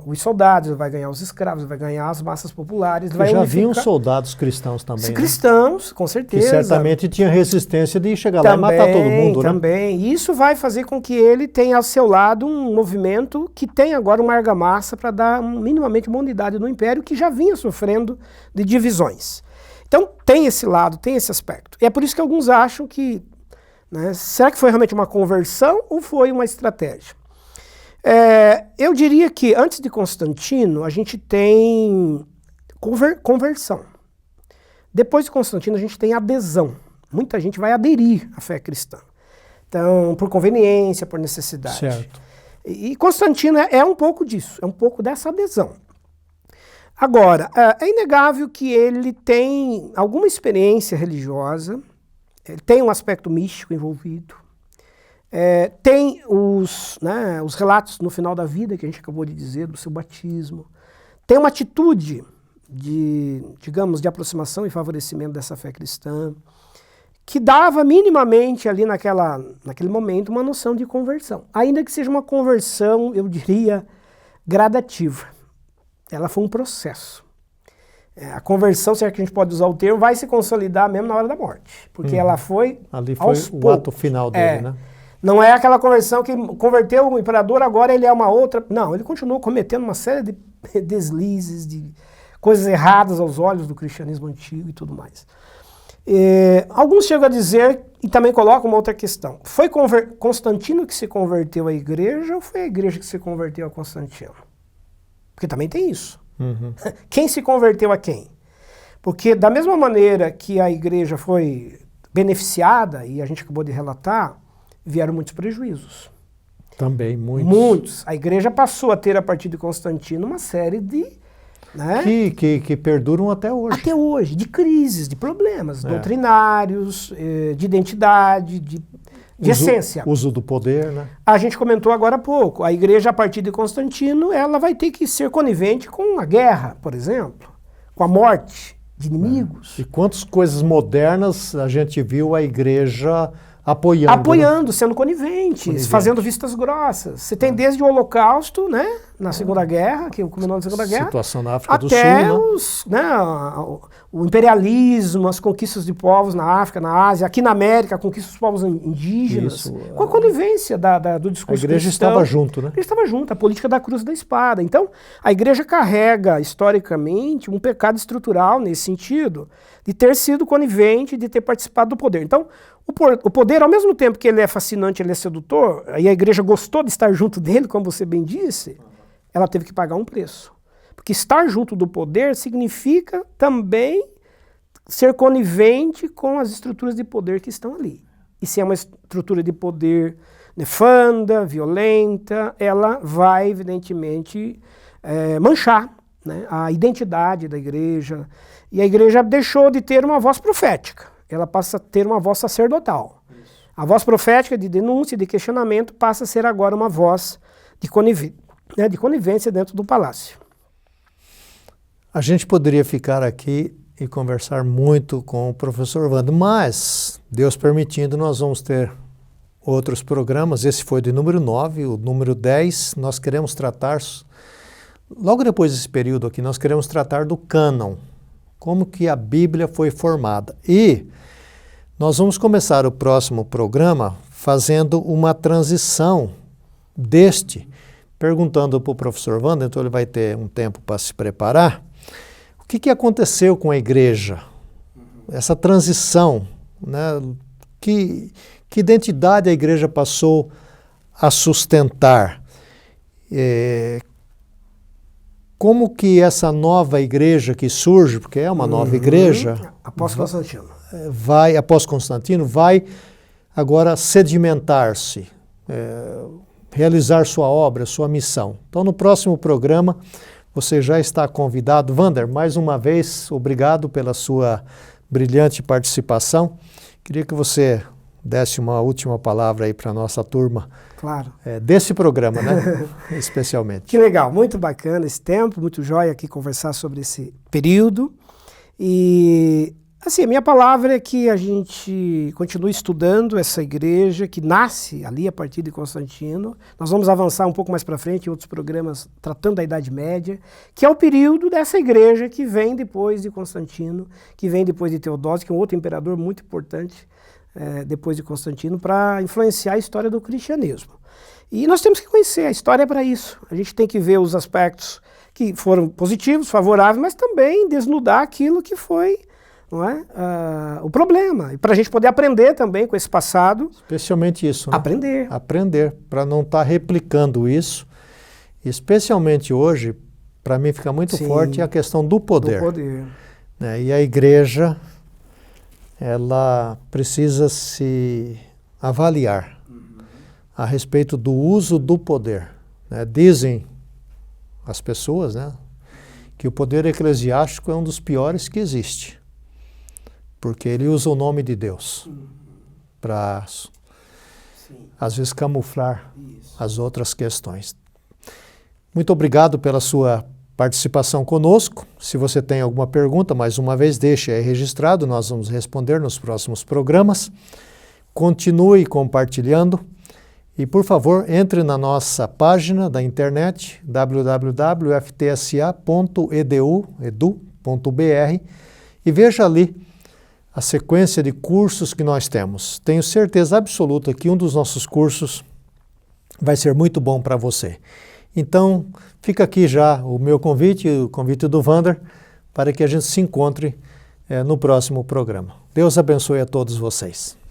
os soldados, vai ganhar os escravos, vai ganhar as massas populares. Já haviam soldados cristãos também, né? Cristãos, com certeza. Que certamente tinha resistência de chegar lá e matar todo mundo, né? Também. E isso vai fazer com que ele tenha ao seu lado um movimento que tem agora uma argamassa para dar minimamente uma unidade no Império que já vinha sofrendo de divisões. Então tem esse lado, tem esse aspecto. E é por isso que alguns acham que, né, será que foi realmente uma conversão ou foi uma estratégia? Eu diria que antes de Constantino a gente tem conversão. Depois de Constantino a gente tem adesão. Muita gente vai aderir à fé cristã. Então, por conveniência, por necessidade. Certo. E Constantino é um pouco disso, é um pouco dessa adesão. Agora, é inegável que ele tem alguma experiência religiosa, ele tem um aspecto místico envolvido, tem os relatos no final da vida, que a gente acabou de dizer, do seu batismo, tem uma atitude de aproximação e favorecimento dessa fé cristã, que dava minimamente ali naquele momento uma noção de conversão, ainda que seja uma conversão, eu diria, gradativa. Ela foi um processo. A conversão, se é que a gente pode usar o termo, vai se consolidar mesmo na hora da morte. Porque ela foi ali foi o ato final dele, né? Não é aquela conversão que converteu o imperador, agora ele é uma outra. Não, ele continuou cometendo uma série de deslizes, de coisas erradas aos olhos do cristianismo antigo e tudo mais. Alguns chegam a dizer, e também colocam uma outra questão, foi Constantino que se converteu à igreja ou foi a igreja que se converteu a Constantino? Porque também tem isso. Uhum. Quem se converteu a quem? Porque da mesma maneira que a igreja foi beneficiada, e a gente acabou de relatar, vieram muitos prejuízos. Também, muitos. Muitos. A igreja passou a ter, a partir de Constantino, uma série de... Né? Que perduram até hoje. Até hoje, de crises, de problemas doutrinários, de identidade, de essência. Uso do poder, né? A gente comentou agora há pouco, a igreja, a partir de Constantino, ela vai ter que ser conivente com a guerra, por exemplo, com a morte de inimigos. E quantas coisas modernas a gente viu a igreja apoiando. Apoiando, né? Sendo conivente, fazendo vistas grossas. Você tem desde o Holocausto, né, na Segunda Guerra, que culminou na Segunda Guerra, situação na África do até Sul, o imperialismo, as conquistas de povos na África, na Ásia, aqui na América, a conquista dos povos indígenas, Isso, com a conivência do discurso A igreja cristão. estava junto, né? A igreja estava junto, a política da cruz e da espada. Então, a igreja carrega, historicamente, um pecado estrutural nesse sentido, de ter sido conivente, de ter participado do poder. Então, o poder, ao mesmo tempo que ele é fascinante, ele é sedutor, e a igreja gostou de estar junto dele, como você bem disse, ela teve que pagar um preço. Porque estar junto do poder significa também ser conivente com as estruturas de poder que estão ali. E se é uma estrutura de poder nefanda, violenta, ela vai, evidentemente, manchar, né, a identidade da igreja. E a igreja deixou de ter uma voz profética. Ela passa a ter uma voz sacerdotal. Isso. A voz profética de denúncia, de questionamento, passa a ser agora uma voz de conivência dentro do palácio. A gente poderia ficar aqui e conversar muito com o professor Wander, mas, Deus permitindo, nós vamos ter outros programas. Esse foi de número 9, o número 10, nós queremos tratar, logo depois desse período aqui, nós queremos tratar do cânon, como que a Bíblia foi formada. E nós vamos começar o próximo programa fazendo uma transição perguntando para o professor Wander, então ele vai ter um tempo para se preparar, o que aconteceu com a igreja? Essa transição, né? Que identidade a igreja passou a sustentar? Como que essa nova igreja que surge, porque é uma nova igreja, após Constantino, após Constantino, vai agora sedimentar-se, realizar sua obra, sua missão. Então, no próximo programa, você já está convidado. Wander, mais uma vez, obrigado pela sua brilhante participação. Queria que você desse uma última palavra aí para a nossa turma. Claro. Desse programa, né? Especialmente. Que legal, muito bacana esse tempo, muito jóia aqui conversar sobre esse período. E, assim, a minha palavra é que a gente continue estudando essa igreja que nasce ali a partir de Constantino. Nós vamos avançar um pouco mais para frente em outros programas tratando da Idade Média, que é o período dessa igreja que vem depois de Constantino, que vem depois de Teodósio, que é um outro imperador muito importante depois de Constantino, para influenciar a história do cristianismo. E nós temos que conhecer, a história é para isso. A gente tem que ver os aspectos que foram positivos, favoráveis, mas também desnudar aquilo que foi, não é, o problema. E para a gente poder aprender também com esse passado. Especialmente isso, né? Aprender. Aprender, para não estar replicando isso. Especialmente hoje, para mim fica muito forte a questão do poder. Do poder. E a igreja, ela precisa se avaliar a respeito do uso do poder. Dizem as pessoas, que o poder eclesiástico é um dos piores que existe, porque ele usa o nome de Deus para, às vezes, camuflar as outras questões. Muito obrigado pela sua participação conosco. Se você tem alguma pergunta, mais uma vez, deixe aí registrado, nós vamos responder nos próximos programas. Continue compartilhando e, por favor, entre na nossa página da internet www.ftsa.edu.br e veja ali a sequência de cursos que nós temos. Tenho certeza absoluta que um dos nossos cursos vai ser muito bom para você. Então, fica aqui já o meu convite, o convite do Wander, para que a gente se encontre no próximo programa. Deus abençoe a todos vocês.